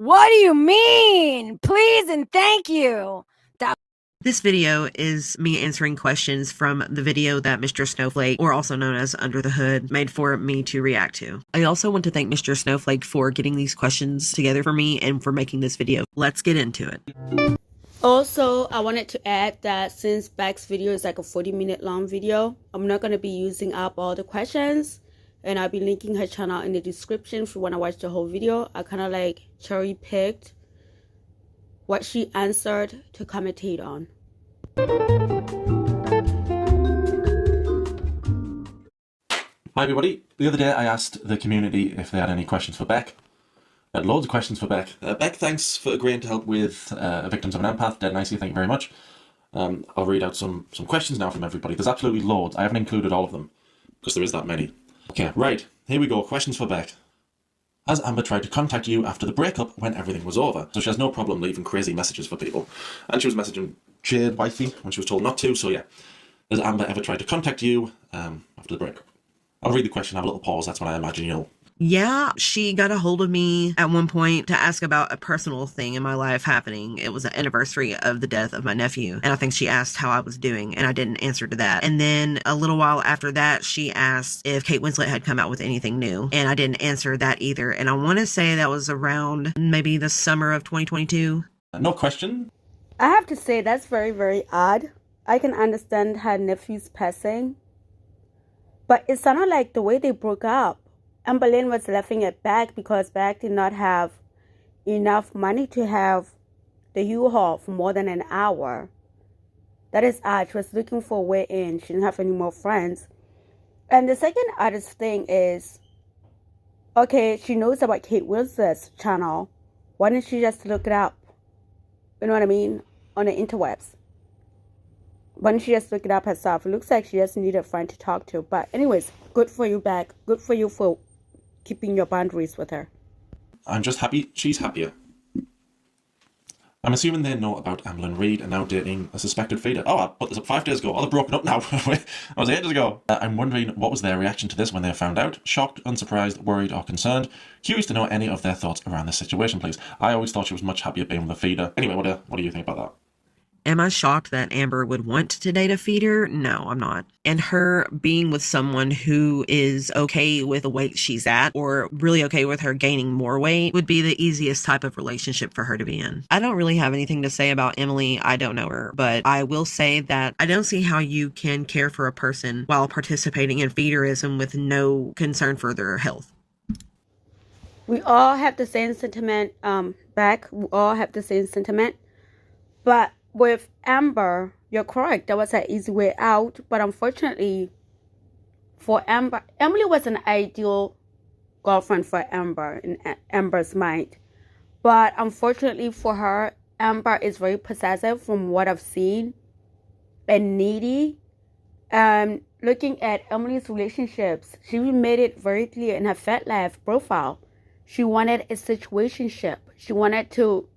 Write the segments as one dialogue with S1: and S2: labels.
S1: What do you mean? Please and thank you.
S2: This video is me answering questions from the video that Mr. Snowflake, or also known as Under the Hood, made for me to react to. I also want to thank Mr. Snowflake for getting these questions together for me and for making this video. Let's get into it.
S3: Also, I wanted to add that since Beck's video is like a 40-minute long video, I'm not going to be using up all the questions, and I'll be linking her channel in the description if you want to watch the whole video. I kind of like cherry picked what she answered to commentate on.
S4: Hi everybody. The other day I asked the community if they had any questions for Beck. I had loads of questions for Beck. Beck, thanks for agreeing to help with Victims of an Empath. Dead nicely, thank you very much. I'll read out some questions now from everybody. There's absolutely loads. I haven't included all of them because there is that many. Okay, right. Here we go. Questions for Beck. Has Amber tried to contact you after the breakup when everything was over? So she has no problem leaving crazy messages for people. And she was messaging Jade, wifey, when she was told not to, so yeah. Has Amber ever tried to contact you after the breakup? I'll read the question, have a little pause, that's when I imagine you'll...
S2: Yeah, she got a hold of me at one point to ask about a personal thing in my life happening. It was the anniversary of the death of my nephew, and I think she asked how I was doing, and I didn't answer to that. And then a little while after that, she asked if Kate Winslet had come out with anything new, and I didn't answer that either. And I want to say that was around maybe the summer of 2022.
S4: No question?
S3: I have to say that's very, very odd. I can understand her nephew's passing, but it sounded like the way they broke up, Amber Lynn was laughing at Beck because Beck did not have enough money to have the U-Haul for more than an hour. That is odd. She was looking for a way in. She didn't have any more friends. And the second oddest thing is, okay, she knows about Kate Winslet's channel. Why didn't she just look it up? You know what I mean? On the interwebs. Why didn't she just look it up herself? It looks like she just needed a friend to talk to. But anyways, good for you, Beck. Good for you for keeping your boundaries with her.
S4: I'm just happy she's happier. I'm assuming they know about Amberlynn Reid and now dating a suspected feeder. Oh, I put this up 5 days ago. Oh, they're broken up now. That was ages ago. I'm wondering what was their reaction to this when they found out? Shocked, unsurprised, worried or concerned? Curious to know any of their thoughts around this situation, please. I always thought she was much happier being with a feeder. Anyway, what do you think about that?
S2: Am I shocked that Amber would want to date a feeder? No, I'm not. And her being with someone who is okay with the weight she's at, or really okay with her gaining more weight, would be the easiest type of relationship for her to be in. I don't really have anything to say about Emily. I don't know her, but I will say that I don't see how you can care for a person while participating in feederism with no concern for their health.
S3: We all have the same sentiment, Beck. We all have the same sentiment. But with Amber, you're correct. That was an easy way out. But unfortunately, for Amber, Emily was an ideal girlfriend for Amber in Amber's mind. But unfortunately for her, Amber is very possessive from what I've seen and needy. And looking at Emily's relationships, she made it very clear in her FetLife profile. She wanted a situationship. She wanted to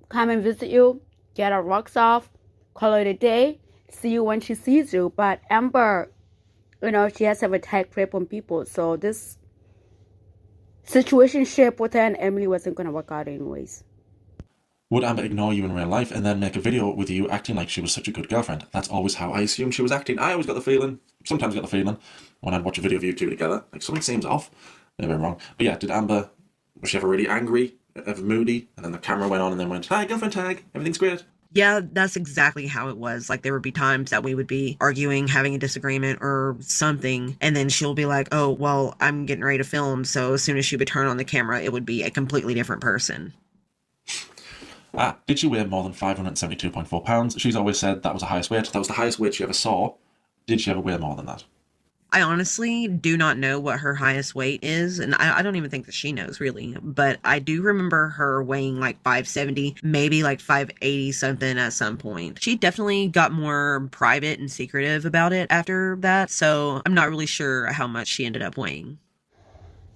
S3: come and visit you, get her rocks off, call it a day, see you when she sees you. But Amber, you know, she has to have a tight grip on people. So this situationship with her and Emily wasn't going to work out anyways.
S4: Would Amber ignore you in real life and then make a video with you acting like she was such a good girlfriend? That's always how I assumed she was acting. I always got the feeling, sometimes got the feeling, when I'd watch a video of you two together, like something seems off. Maybe I'm wrong. But yeah, was she ever really angry, ever moody? And then the camera went on and then went, hi, girlfriend tag, everything's great.
S2: Yeah, that's exactly how it was. Like, there would be times that we would be arguing, having a disagreement or something, and then she'll be like, oh, well, I'm getting ready to film, so as soon as she would turn on the camera, it would be a completely different person.
S4: Did she weigh more than 572.4 pounds? She's always said that was the highest weight. That was the highest weight she ever saw. Did she ever weigh more than that?
S2: I honestly do not know what her highest weight is, and I don't even think that she knows, really. But I do remember her weighing like 570, maybe like 580 something at some point. She definitely got more private and secretive about it after that, so I'm not really sure how much she ended up weighing.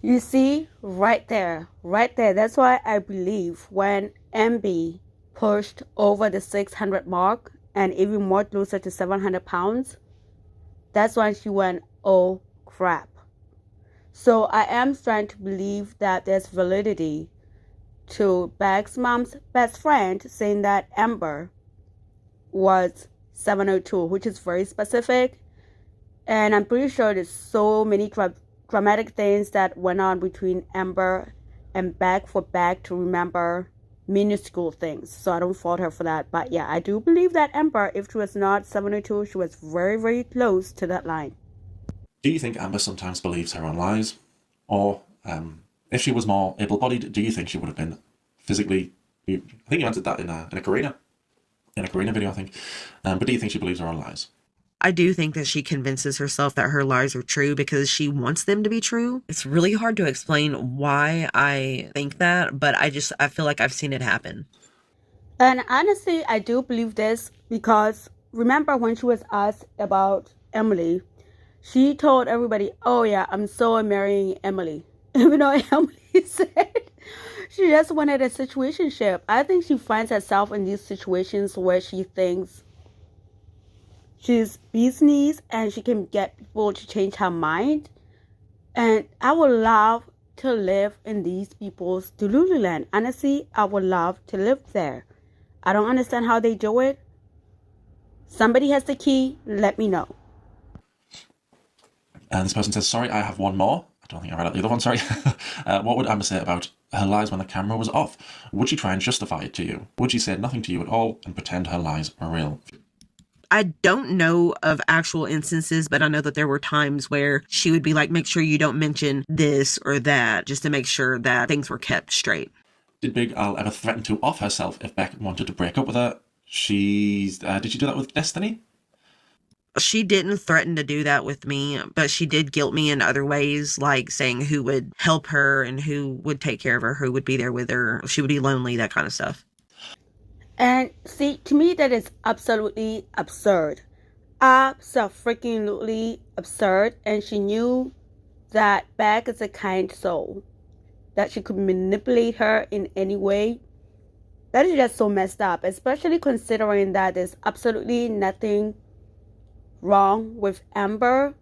S3: You see, right there. That's why I believe when MB pushed over the 600 mark and even more closer to 700 pounds, that's when she went, oh crap. So I am starting to believe that there's validity to Beck's mom's best friend saying that Amber was 702, which is very specific. And I'm pretty sure there's so many dramatic things that went on between Amber and Beck for Beck to remember minuscule things. So I don't fault her for that. But yeah, I do believe that Amber, if she was not 702, she was very, very close to that line.
S4: Do you think Amber sometimes believes her own lies? Or if she was more able-bodied, do you think she would have been physically... I think you answered that in a Karina video, I think. But do you think she believes her own lies?
S2: I do think that she convinces herself that her lies are true because she wants them to be true. It's really hard to explain why I think that, but I feel like I've seen it happen.
S3: And honestly, I do believe this because remember when she was asked about Emily, she told everybody, oh yeah, I'm so marrying Emily. Even though Emily said she just wanted a situationship. I think she finds herself in these situations where she thinks she's business and she can get people to change her mind. And I would love to live in these people's Delulu land. Honestly, I would love to live there. I don't understand how they do it. Somebody has the key, let me know.
S4: And this person says, sorry, I have one more. I don't think I read out the other one, sorry. What would Amber say about her lies when the camera was off? Would she try and justify it to you? Would she say nothing to you at all and pretend her lies were real?
S2: I don't know of actual instances, but I know that there were times where she would be like, make sure you don't mention this or that, just to make sure that things were kept straight.
S4: Did Big Al ever threaten to off herself if Beck wanted to break up with her? Did she do that with Destiny?
S2: She didn't threaten to do that with me, but she did guilt me in other ways, like saying who would help her and who would take care of her, who would be there with her. She would be lonely, that kind of stuff.
S3: And see, to me, that is absolutely absurd. Absolutely absurd. And she knew that Beck is a kind soul, that she could manipulate her in any way. That is just so messed up, especially considering that there's absolutely nothing wrong with Amber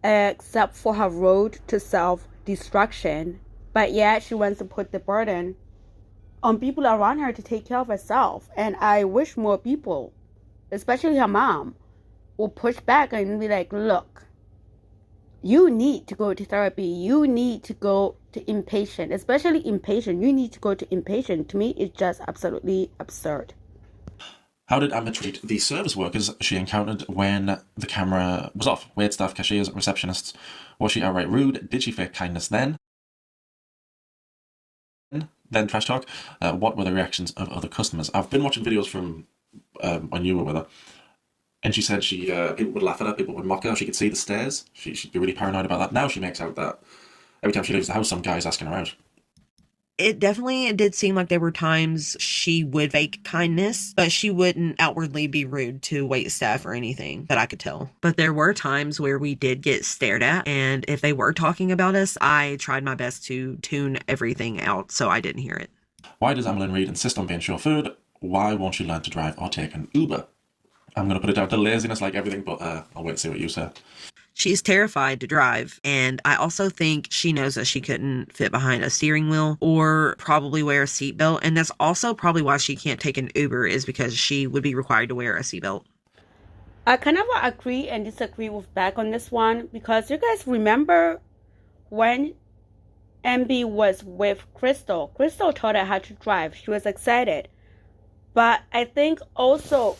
S3: except for her road to self-destruction. But yet she wants to put the burden on people around her to take care of herself. And I wish more people, especially her mom, will push back and be like, look, you need to go to therapy. You need to go to inpatient, especially inpatient. You need to go to inpatient. To me, it's just absolutely absurd.
S4: How did Amber treat the service workers she encountered when the camera was off? Waitstaff, cashiers, receptionists. Was she outright rude? Did she fake kindness then? Then trash talk. What were the reactions of other customers? I've been watching videos from when you were with her, and she said people would laugh at her, people would mock her. She could see the stares. She'd be really paranoid about that. Now she makes out that every time she leaves the house, some guy's asking her out.
S2: It definitely did seem like there were times she would fake kindness, but she wouldn't outwardly be rude to waitstaff or anything that I could tell. But there were times where we did get stared at, and if they were talking about us, I tried my best to tune everything out so I didn't hear it.
S4: Why does Emmeline Reid insist on being chauffeured? Why won't she learn to drive or take an Uber? I'm going to put it down to laziness like everything, but I'll wait and see what you say.
S2: She's terrified to drive, and I also think she knows that she couldn't fit behind a steering wheel or probably wear a seatbelt, and that's also probably why she can't take an Uber, is because she would be required to wear a seatbelt.
S3: I kind of agree and disagree with Beck on this one, because you guys remember when MB was with Crystal taught her how to drive. She was excited, but I think also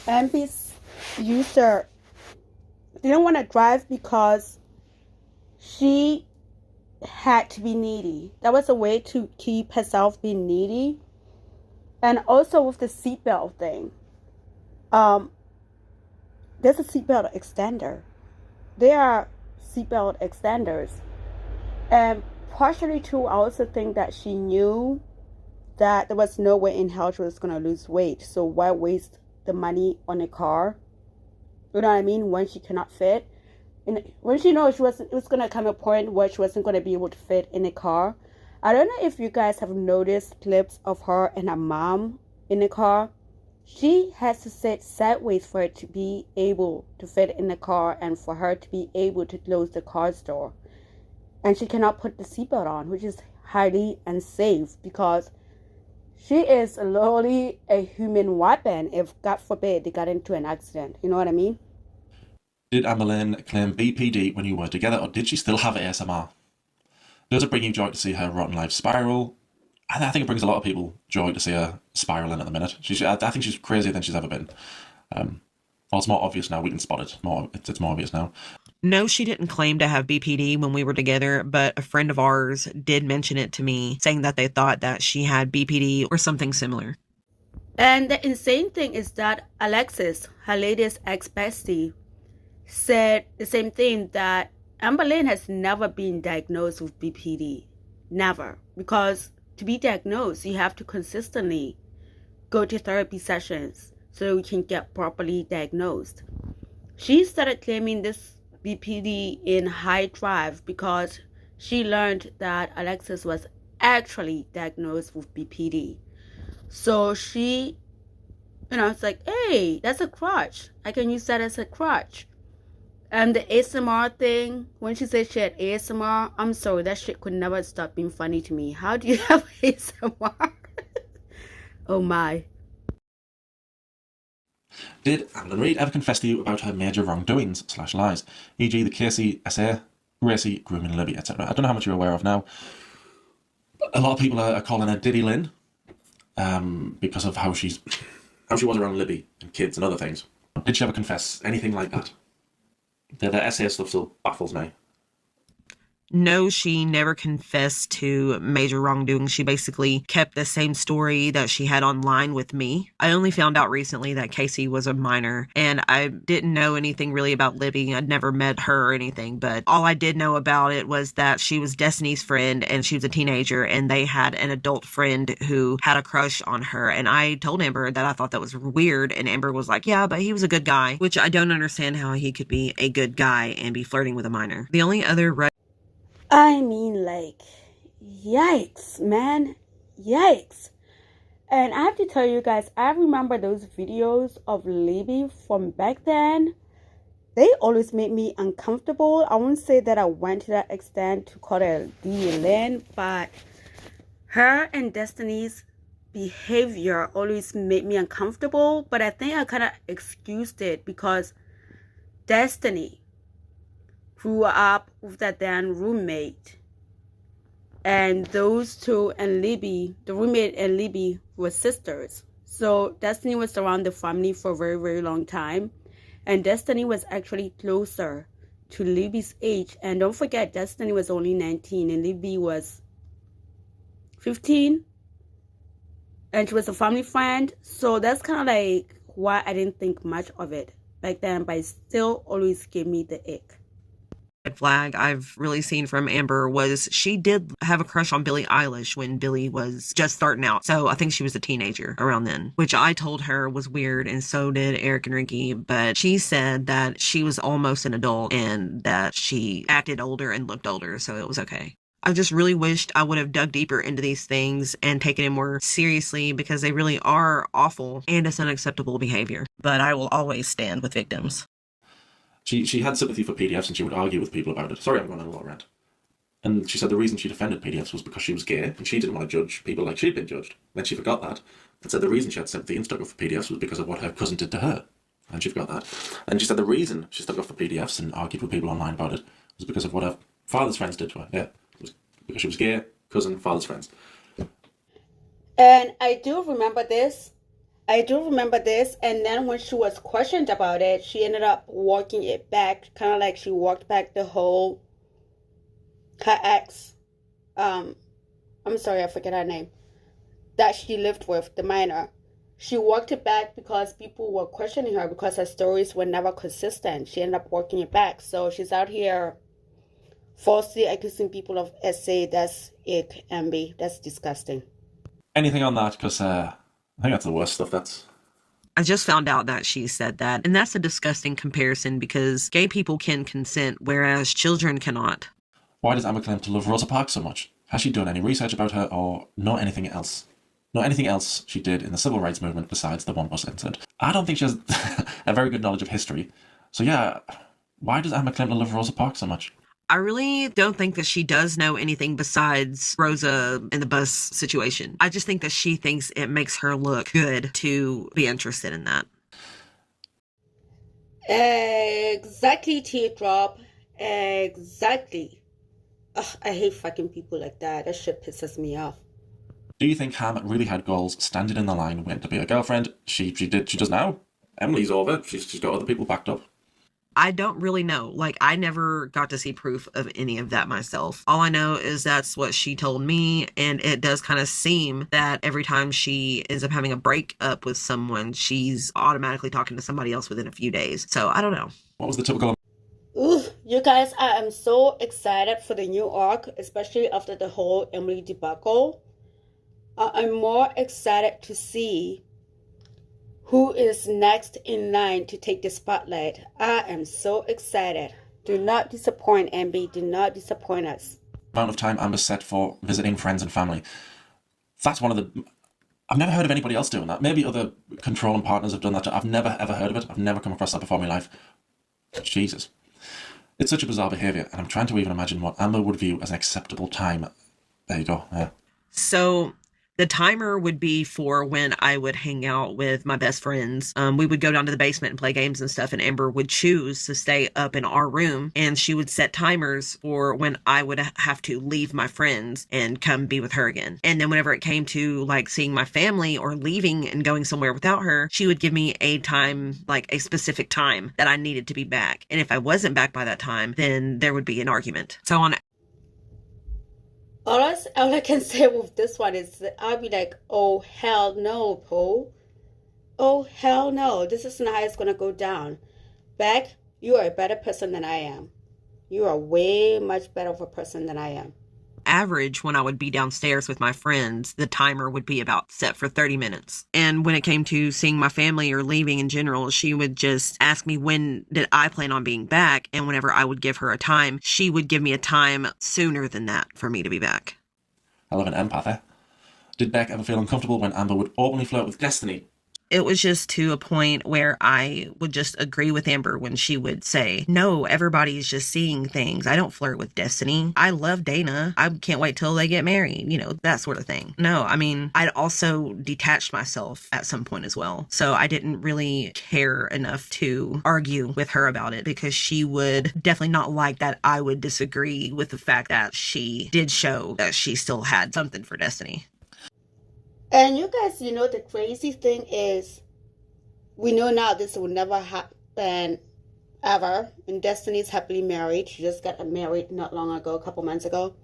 S3: MB's user didn't want to drive because she had to be needy. That was a way to keep herself being needy. And also with the seatbelt thing, there's a seatbelt extender. There are seatbelt extenders. And partially too, I also think that she knew that there was no way in hell she was going to lose weight. So why waste the money on a car? You know what I mean? When she cannot fit. And when she knows it was going to come a point where she wasn't going to be able to fit in a car. I don't know if you guys have noticed clips of her and her mom in a car. She has to sit sideways for it to be able to fit in the car and for her to be able to close the car door. And she cannot put the seatbelt on, which is highly unsafe because she is literally a human weapon if, God forbid, they got into an accident. You know what I mean?
S4: Did Amberlynn claim BPD when you were together, or did she still have ASMR? Does it bring you joy to see her rotten life spiral? I think it brings a lot of people joy to see her spiraling at the minute. I think she's crazier than she's ever been. Well, it's more obvious now. We can spot it. It's more obvious now.
S2: No, she didn't claim to have BPD when we were together, but a friend of ours did mention it to me, saying that they thought that she had BPD or something similar.
S3: And the insane thing is that Alexis, her latest ex-bestie, said the same thing, that Amberlynn has never been diagnosed with BPD. Never. Because to be diagnosed, you have to consistently go to therapy sessions so you can get properly diagnosed. She started claiming this BPD in high drive because she learned that Alexis was actually diagnosed with BPD. So she, it's like, hey, that's a crutch. I can use that as a crutch. And the ASMR thing, when she said she had ASMR, I'm sorry, that shit could never stop being funny to me. How do you have ASMR? Oh my.
S4: Did Amberlynn Reid ever confess to you about her major wrongdoings / lies, e.g. the Casey SA, Gracie, grooming Libby, etc.? I don't know how much you're aware of now. A lot of people are calling her Diddy Lynn because of how she was around Libby and kids and other things. Did she ever confess anything like that? The SA stuff still baffles me.
S2: No, she never confessed to major wrongdoing. She basically kept the same story that she had online with me. I only found out recently that Casey was a minor, and I didn't know anything really about Libby. I'd never met her or anything, but all I did know about it was that she was Destiny's friend, and she was a teenager, and they had an adult friend who had a crush on her. And I told Amber that I thought that was weird, and Amber was like, yeah, but he was a good guy, which I don't understand how he could be a good guy and be flirting with a minor. The only other
S3: I mean, like, yikes, man. Yikes. And I have to tell you guys, I remember those videos of Libby from back then. They always made me uncomfortable. I won't say that I went to that extent to call her D. Lynn, but her and Destiny's behavior always made me uncomfortable. But I think I kind of excused it because Destiny grew up with that damn roommate, and those two and Libby, the roommate and Libby, were sisters. So Destiny was around the family for a very, very long time, and Destiny was actually closer to Libby's age. And don't forget, Destiny was only 19 and Libby was 15, and she was a family friend. So that's kind of like why I didn't think much of it back then, but it still always gave me the ick.
S2: Flag I've really seen from Amber was she did have a crush on Billie Eilish when Billie was just starting out. So I think she was a teenager around then, which I told her was weird, and so did Eric and Ricky. But she said that she was almost an adult and that she acted older and looked older, so it was okay. I just really wished I would have dug deeper into these things and taken it more seriously, because they really are awful and it's unacceptable behavior. But I will always stand with victims.
S4: She had sympathy for PDFs and she would argue with people about it. Sorry, I'm going on a little rant. And she said the reason she defended PDFs was because she was gay and she didn't want to judge people like she'd been judged. Then she forgot that and said the reason she had sympathy and stuck up for PDFs was because of what her cousin did to her. And she forgot that. And she said the reason she stuck up for PDFs and argued with people online about it was because of what her father's friends did to her. Yeah, it was because she was gay, cousin, father's friends.
S3: And I do remember this. And then when she was questioned about it, she ended up walking it back, kind of like she walked back the whole, her ex, I'm sorry, I forget her name, that she lived with, the minor. She walked it back because people were questioning her because her stories were never consistent. She ended up walking it back. So she's out here falsely accusing people of SA. That's ick, MB. That's disgusting.
S4: Anything on that? Because I think that's the worst stuff.
S2: I just found out that she said that, and that's a disgusting comparison because gay people can consent, whereas children cannot.
S4: Why does Amber claim to love Rosa Parks so much? Has she done any research about her or not anything else? Not anything else she did in the civil rights movement besides the one bus incident? I don't think she has a very good knowledge of history. So yeah, why does Amber claim to love Rosa Parks so much?
S2: I really don't think that she does know anything besides Rosa and the bus situation. I just think that she thinks it makes her look good to be interested in that.
S3: Exactly, Teardrop. Exactly. Ugh, I hate fucking people like that. That shit pisses me off.
S4: Do you think Ham really had goals standing in the line waiting to be a girlfriend? She does now. Emily's over. She's got other people backed up.
S2: I don't really know. Like, I never got to see proof of any of that myself. All I know is that's what she told me, and it does kind of seem that every time she ends up having a breakup with someone, she's automatically talking to somebody else within a few days. So, I don't know.
S4: What was the typical...
S3: Ooh, you guys, I am so excited for the new arc, especially after the whole Emily debacle. I'm more excited to see who is next in line to take the spotlight. I am so excited. Do not disappoint, Ambi. Do not disappoint us.
S4: amount of time Amber's set for visiting friends and family. That's one of the... I've never heard of anybody else doing that. Maybe other controlling partners have done that. I've never ever heard of it. I've never come across that before in my life. Jesus. It's such a bizarre behaviour, and I'm trying to even imagine what Amber would view as an acceptable time. There you go, yeah.
S2: So the timer would be for when I would hang out with my best friends. We would go down to the basement and play games and stuff, and Amber would choose to stay up in our room, and she would set timers for when I would have to leave my friends and come be with her again. And then whenever it came to like seeing my family or leaving and going somewhere without her, she would give me a time, like a specific time that I needed to be back. And if I wasn't back by that time, then there would be an argument. So on
S3: all I can say with this one is that I'll be like, oh, hell no, Poe. Oh, hell no. This is not how it's going to go down. Beck, you are a better person than I am. You are way much better of a person than I am.
S2: Average, when I would be downstairs with my friends, the timer would be about set for 30 minutes. And when it came to seeing my family or leaving in general, she would just ask me when did I plan on being back, and whenever I would give her a time, she would give me a time sooner than that for me to be back.
S4: I love an empath, eh? Did Beck ever feel uncomfortable when Amber would openly flirt with Destiny?
S2: It was just to a point where I would just agree with Amber when she would say, no, everybody's just seeing things. I don't flirt with Destiny. I love Dana. I can't wait till they get married, you know, that sort of thing. No, I mean, I'd also detached myself at some point as well. So I didn't really care enough to argue with her about it, because she would definitely not like that I would disagree with the fact that she did show that she still had something for Destiny.
S3: And you guys, you know, the crazy thing is, we know now this will never happen ever. And Destiny's happily married. She just got married not long ago, a couple months ago.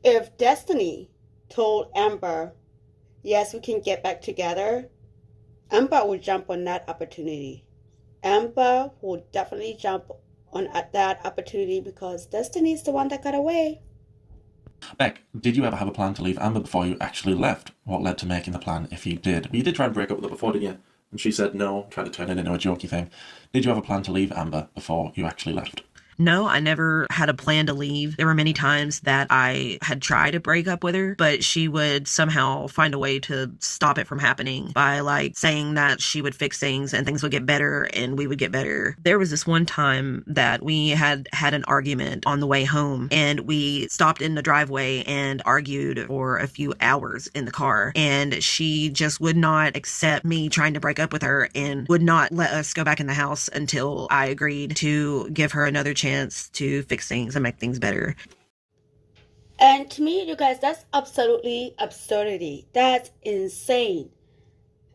S3: If Destiny told Amber, yes, we can get back together, Amber will jump on that opportunity. Amber will definitely jump on that opportunity because Destiny's the one that got away.
S4: Beck, did you ever have a plan to leave Amber before you actually left? What led to making the plan if you did? You did try and break up with her before, didn't you? And she said no, tried to turn it into a jokey thing. Did you have a plan to leave Amber before you actually left?
S2: No, I never had a plan to leave. There were many times that I had tried to break up with her, but she would somehow find a way to stop it from happening by like saying that she would fix things and things would get better and we would get better. There was this one time that we had an argument on the way home, and we stopped in the driveway and argued for a few hours in the car, and she just would not accept me trying to break up with her and would not let us go back in the house until I agreed to give her another chance to fix things and make things better.
S3: And to me, you guys, that's absolutely absurdity. That's insane.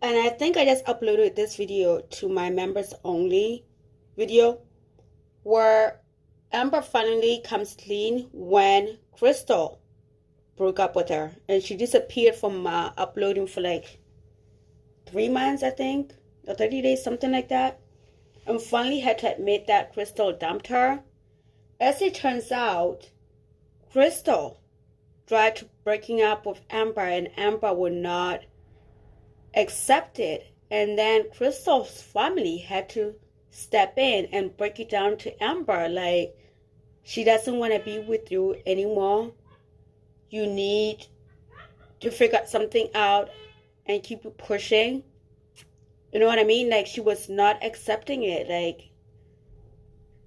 S3: And I think I just uploaded this video to my members only video, where Amber finally comes clean when Crystal broke up with her, and she disappeared from uploading for like 3 months, I think, or 30 days, something like that. And finally had to admit that Crystal dumped her. As it turns out, Crystal tried to breaking up with Amber, and Amber would not accept it. And then Crystal's family had to step in and break it down to Amber, like, she doesn't want to be with you anymore. You need to figure something out and keep pushing. You know what I mean? Like, she was not accepting it. Like,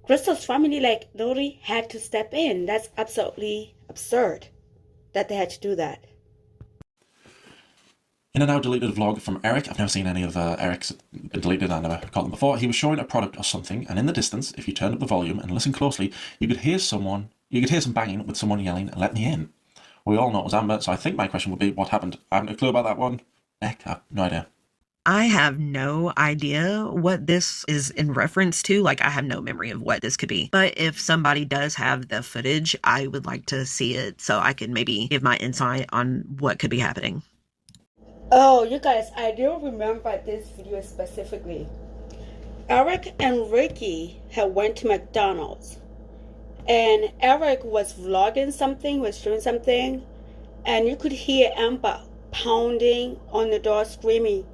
S3: Crystal's family, like, literally had to step in. That's absolutely absurd that they had to do that.
S4: In a now deleted vlog from Eric, I've never seen any of Eric's been deleted, I never caught them before, he was showing a product or something, and in the distance, if you turned up the volume and listened closely, you could hear some banging with someone yelling, "Let me in." We all know it was Amber, so I think my question would be, what happened? I haven't a clue about that one. Beck, I have no idea.
S2: I have no idea what this is in reference to. Like, I have no memory of what this could be. But if somebody does have the footage, I would like to see it so I can maybe give my insight on what could be happening.
S3: Oh, you guys, I do remember this video specifically. Eric and Ricky had went to McDonald's. And Eric was vlogging something, was doing something. And you could hear Amber pounding on the door, screaming,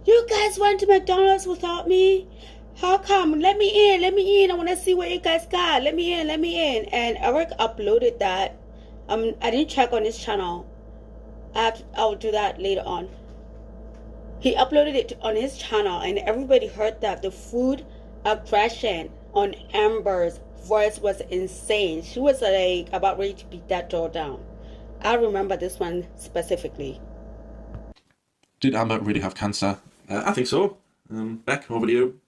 S3: "You guys went to McDonald's without me? How come? Let me in, let me in. I want to see what you guys got. Let me in, let me in." And Eric uploaded that. I didn't check on his channel. I'll do that later on. He uploaded it on his channel, and everybody heard that. The food aggression on Amber's voice was insane. She was like about ready to beat that door down. I remember this one specifically.
S4: Did Amber really have cancer? I think so. Beck, over to you.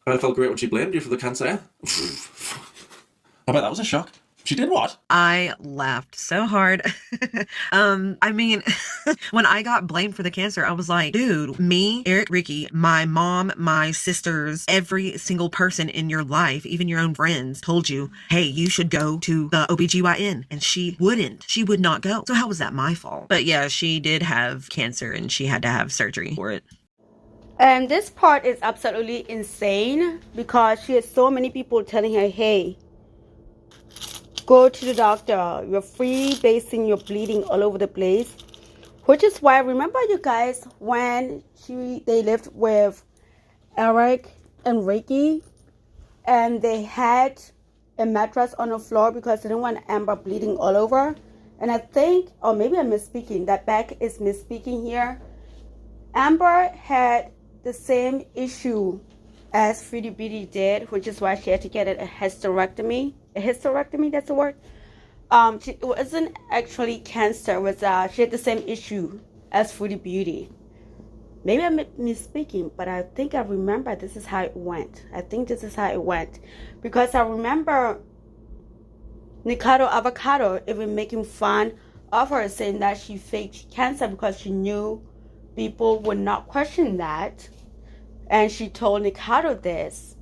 S4: I felt great when she blamed you for the cancer. I bet that was a shock. She did what?
S2: I laughed so hard. I mean, when I got blamed for the cancer, I was like, dude, me, Eric, Ricky, my mom, my sisters, every single person in your life, even your own friends, told you, hey, you should go to the OBGYN. And she wouldn't. She would not go. So how was that my fault? But yeah, she did have cancer and she had to have surgery for it.
S3: And this part is absolutely insane because she has so many people telling her, hey, go to the doctor. You're freebasing, you're bleeding all over the place. Which is why, remember you guys, when they lived with Eric and Ricky, and they had a mattress on the floor because they didn't want Amber bleeding all over. And I think, or maybe I'm misspeaking, that Beck is misspeaking here. Amber had the same issue as Freddie Beauty did, which is why she had to get a hysterectomy. A hysterectomy, that's the word. It wasn't actually cancer. It was she had the same issue as Freddie Beauty. Maybe I'm misspeaking, but I think I remember this is how it went. I think this is how it went. Because I remember Nikado Avocado even making fun of her, saying that she faked cancer because she knew people would not question that. And she told Nikado this.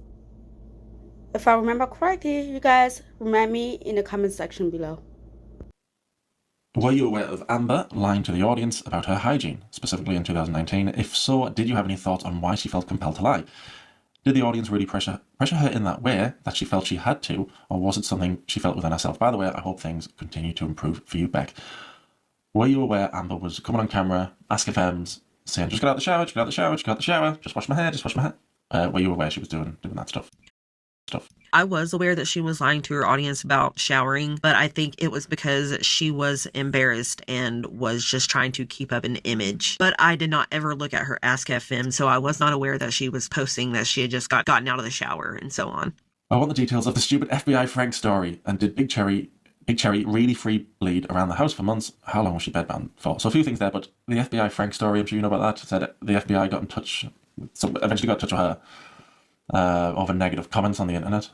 S3: If I remember correctly, you guys remind me in the comment section below.
S4: Were you aware of Amber lying to the audience about her hygiene, specifically in 2019? If so, did you have any thoughts on why she felt compelled to lie? Did the audience really pressure her in that way, that she felt she had to, or was it something she felt within herself? By the way, I hope things continue to improve for you, Beck. Were you aware Amber was coming on camera, Ask FMs, saying, just get out the shower, just get out the shower, just get out the shower, just wash my hair, just wash my hair? Were you aware she was doing that stuff?
S2: I was aware that she was lying to her audience about showering, but I think it was because she was embarrassed and was just trying to keep up an image. But I did not ever look at her Ask FM, so I was not aware that she was posting that she had just gotten out of the shower and so on.
S4: I want the details of the stupid FBI Frank story. And did Big Cherry really free bleed around the house for months? How long was she bedbound for? So a few things there, but the FBI Frank story, I'm sure you know about that, said the FBI got in touch, eventually got in touch with her over negative comments on the internet.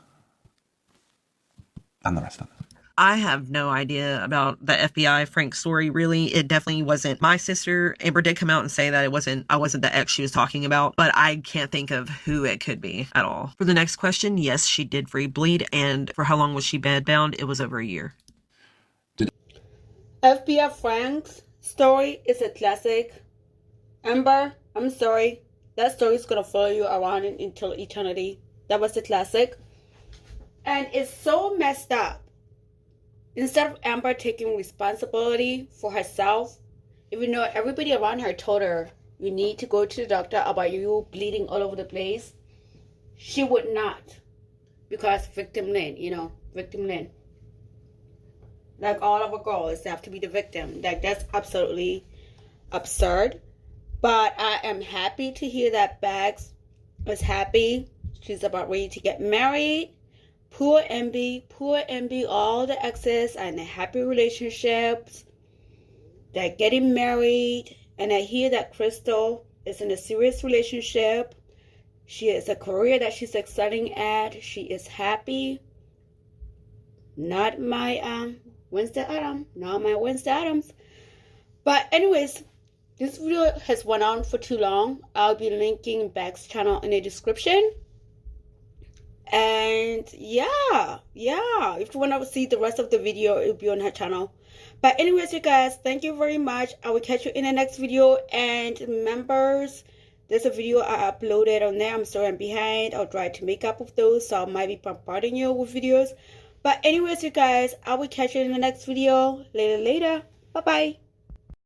S4: And the rest of it.
S2: I have no idea about the FBI Frank story, really. It definitely wasn't my sister. Amber did come out and say that I wasn't the ex she was talking about, but I can't think of who it could be at all. For the next question, yes, she did free bleed, and for how long was she bedbound? It was over a year.
S3: FBI Frank's story is a classic. Amber, I'm sorry. That story is going to follow you around until eternity. That was a classic. And it's so messed up. Instead of Amber taking responsibility for herself, even though everybody around her told her, you need to go to the doctor about you bleeding all over the place, she would not. Because victim Lynn, victim Lynn. Like all of our girls have to be the victim. Like, that's absolutely absurd. But I am happy to hear that Bags was happy She's about ready to get married. Poor Envy, all the exes are in happy relationships. They're getting married. And I hear that Crystal is in a serious relationship. She has a career that she's excelling at. She is happy. Not my Wednesday Addams. But anyways, this video has went on for too long. I'll be linking Beck's channel in the description. And yeah, if you want to see the rest of the video, it'll be on her channel. But anyways, you guys, thank you very much. I will catch you in the next video. And members, there's a video I uploaded on there. I'm sorry I'm behind. I'll try to make up with those, so I might be bombarding you with videos. But anyways, you guys, I will catch you in the next video. Later. Bye bye.